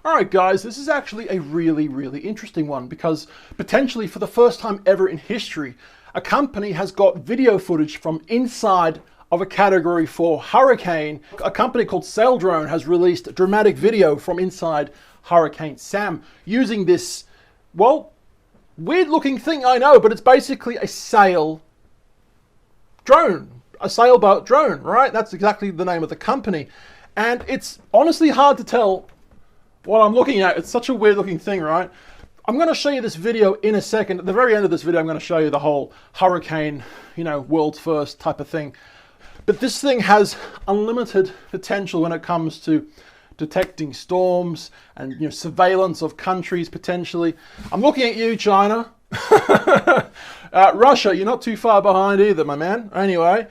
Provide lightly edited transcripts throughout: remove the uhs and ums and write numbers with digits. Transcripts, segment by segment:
All right, guys, this is actually a really interesting one because potentially for the first time ever in history, a company has got video footage from inside of a Category 4 hurricane. A company called SailDrone has released dramatic video from inside Hurricane Sam using this, well, weird looking thing, I know, but it's basically a sail drone, a sailboat drone, right? That's exactly the name of the company. And it's honestly hard to tell what I'm looking at. It's such a weird looking thing, right? I'm going to show you this video in a second. At the very end of this video, I'm going to show you the whole hurricane, world's first type of thing. But this thing has unlimited potential when it comes to detecting storms and surveillance of countries potentially. I'm looking at you, China. Russia, you're not too far behind either, my man. Anyway,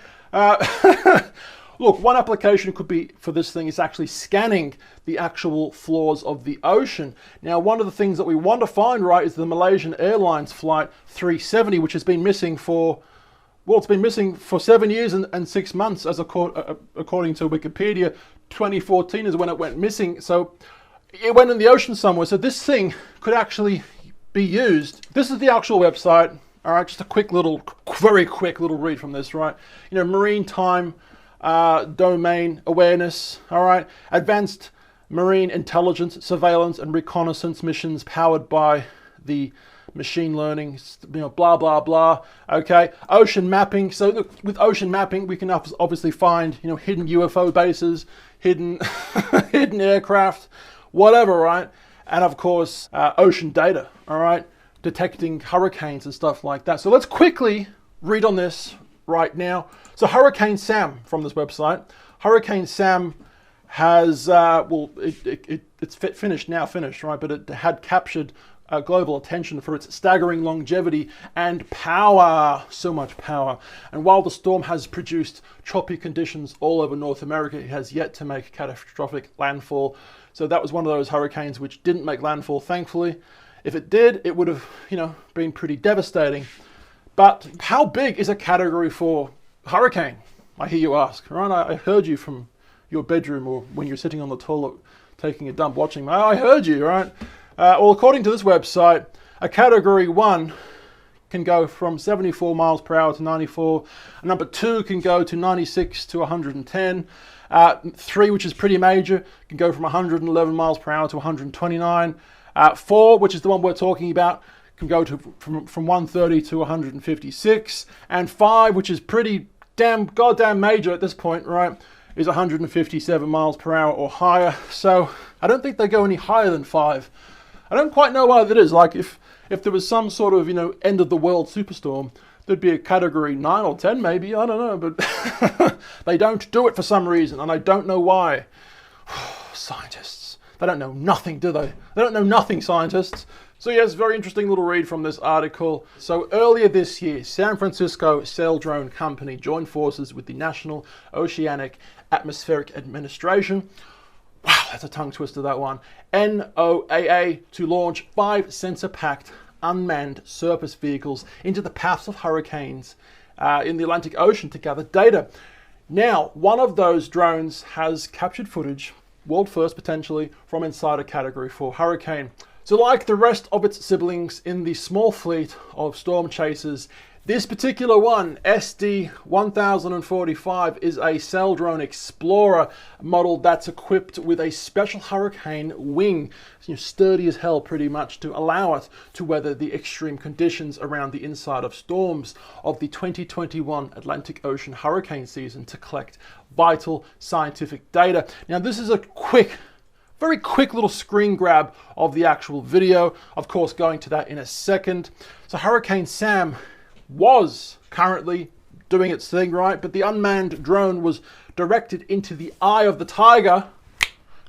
look, one application could be for this thing is actually scanning the actual floors of the ocean. Now, one of the things that we want to find, right, is the Malaysian Airlines flight 370, which has been missing for, well, it's been missing for 7 years and 6 months, as according to Wikipedia. 2014 is when it went missing. So it went in the ocean somewhere. So this thing could actually be used. This is the actual website. All right, just a very quick little read from this, right? Marine time domain awareness, all right? Advanced marine intelligence, surveillance, and reconnaissance missions powered by the machine learning, blah, blah, blah, okay? Ocean mapping. So look, with ocean mapping, we can obviously find, hidden UFO bases, hidden, hidden aircraft, whatever, right? And of course, ocean data, all right? Detecting hurricanes and stuff like that. So let's quickly read on this right now. So Hurricane Sam from this website. Hurricane Sam has, it's finished, right? But it had captured global attention for its staggering longevity and power, so much power. And while the storm has produced choppy conditions all over North America, it has yet to make catastrophic landfall. So that was one of those hurricanes which didn't make landfall, thankfully. If it did, it would have, been pretty devastating. But how big is a Category 4 hurricane? I hear you ask, right? I heard you from your bedroom or when you're sitting on the toilet taking a dump watching me. I heard you, right? Well, according to this website, a Category 1 can go from 74 miles per hour to 94. Number 2 can go to 96 to 110. 3, which is pretty major, can go from 111 miles per hour to 129. 4, which is the one we're talking about, can go to from 130 to 156. And 5, which is pretty goddamn major at this point, right, is 157 miles per hour or higher. So I don't think they go any higher than 5. I don't quite know why that is. Like if there was some sort of, end of the world superstorm, there'd be a Category 9 or 10 maybe, I don't know, but they don't do it for some reason, and I don't know why. Scientists, they don't know nothing, do they? They don't know nothing, scientists. So yes, very interesting little read from this article. So earlier this year, San Francisco SailDrone Company joined forces with the National Oceanic Atmospheric Administration, wow, that's a tongue twister, that one, NOAA, to launch 5 sensor-packed unmanned surface vehicles into the paths of hurricanes in the Atlantic Ocean to gather data. Now, one of those drones has captured footage, world first potentially, from inside a Category 4 hurricane. So like the rest of its siblings in the small fleet of storm chasers, this particular one, SD-1045, is a SailDrone Explorer model that's equipped with a special hurricane wing, sturdy as hell pretty much, to allow it to weather the extreme conditions around the inside of storms of the 2021 Atlantic Ocean hurricane season to collect vital scientific data. Now this is a very quick little screen grab of the actual video. Of course, going to that in a second. So Hurricane Sam was currently doing its thing, right? But the unmanned drone was directed into the eye of the tiger,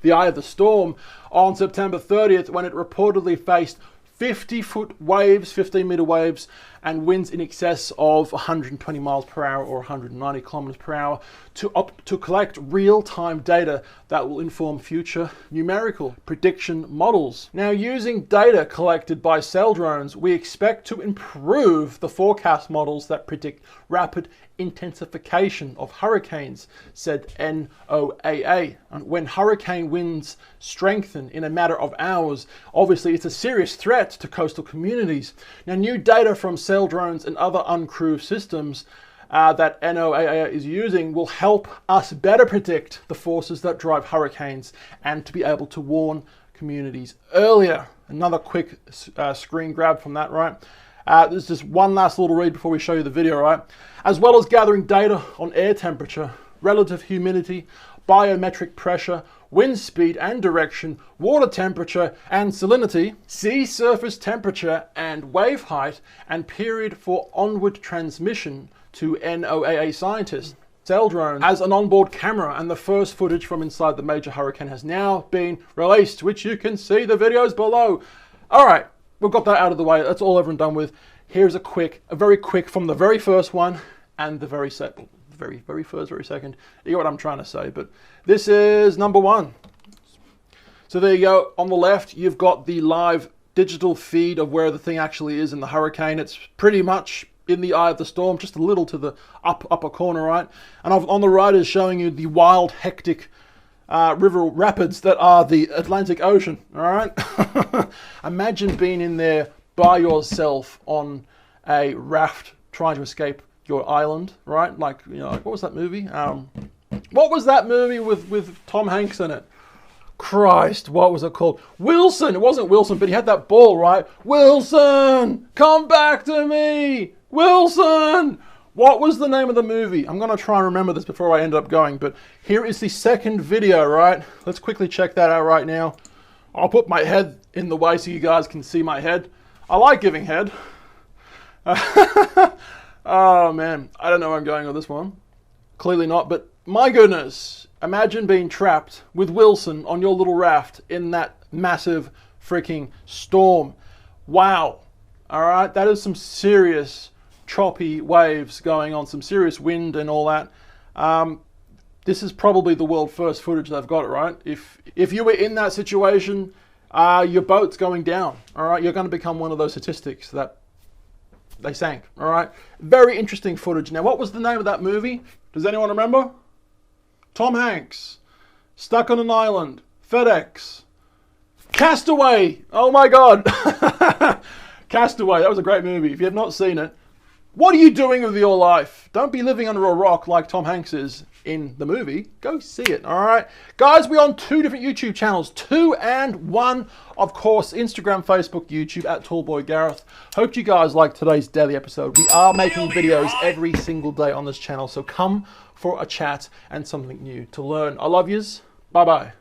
the eye of the storm, on September 30th when it reportedly faced 50-foot waves, 15-meter waves, and winds in excess of 120 miles per hour or 190 kilometers per hour to collect real-time data that will inform future numerical prediction models. Now, using data collected by SailDrones, we expect to improve the forecast models that predict rapid intensification of hurricanes, said NOAA. And when hurricane winds strengthen in a matter of hours, obviously it's a serious threat to coastal communities. Now, new data from SailDrones and other uncrewed systems that NOAA is using will help us better predict the forces that drive hurricanes and to be able to warn communities earlier. Another quick screen grab from that, right? There's just one last little read before we show you the video, right? As well as gathering data on air temperature, relative humidity, biometric pressure, wind speed and direction, water temperature and salinity, sea surface temperature and wave height, and period for onward transmission to NOAA scientists. SailDrone has an onboard camera, and the first footage from inside the major hurricane has now been released, which you can see the videos below. All right, we've got that out of the way. That's all over and done with. Here's a very quick from the very first one and the very second. You get what I'm trying to say, but this is number one. So there you go. On the left, you've got the live digital feed of where the thing actually is in the hurricane. It's pretty much in the eye of the storm, just a little to the upper corner, right? And on the right is showing you the wild, hectic river rapids that are the Atlantic Ocean, all right? Imagine being in there by yourself on a raft trying to escape your island, right? Like, you know, like, what was that movie? What was that movie with Tom Hanks in it? Christ, what was it called? Wilson! It wasn't Wilson, but he had that ball, right? Wilson! Come back to me! Wilson! What was the name of the movie? I'm going to try and remember this before I end up going, but here is the second video, right? Let's quickly check that out right now. I'll put my head in the way so you guys can see my head. I like giving head. Oh, man. I don't know where I'm going with this one. Clearly not, but my goodness. Imagine being trapped with Wilson on your little raft in that massive freaking storm. Wow. All right, that is some serious choppy waves going on, some serious wind and all that. This is probably the world first footage they've got, right? If you were in that situation, your boat's going down, all right? You're going to become one of those statistics that they sank, all right? Very interesting footage. Now, what was the name of that movie? Does anyone remember? Tom Hanks, Stuck on an Island, FedEx, Castaway. Oh my God. Castaway, that was a great movie. If you have not seen it, what are you doing with your life? Don't be living under a rock like Tom Hanks is in the movie. Go see it, all right? Guys, we're on 2 different YouTube channels, 2 and 1, of course, Instagram, Facebook, YouTube, at Tallboy Gareth. Hope you guys liked today's daily episode. We are making videos every single day on this channel, so come for a chat and something new to learn. I love yous. Bye-bye.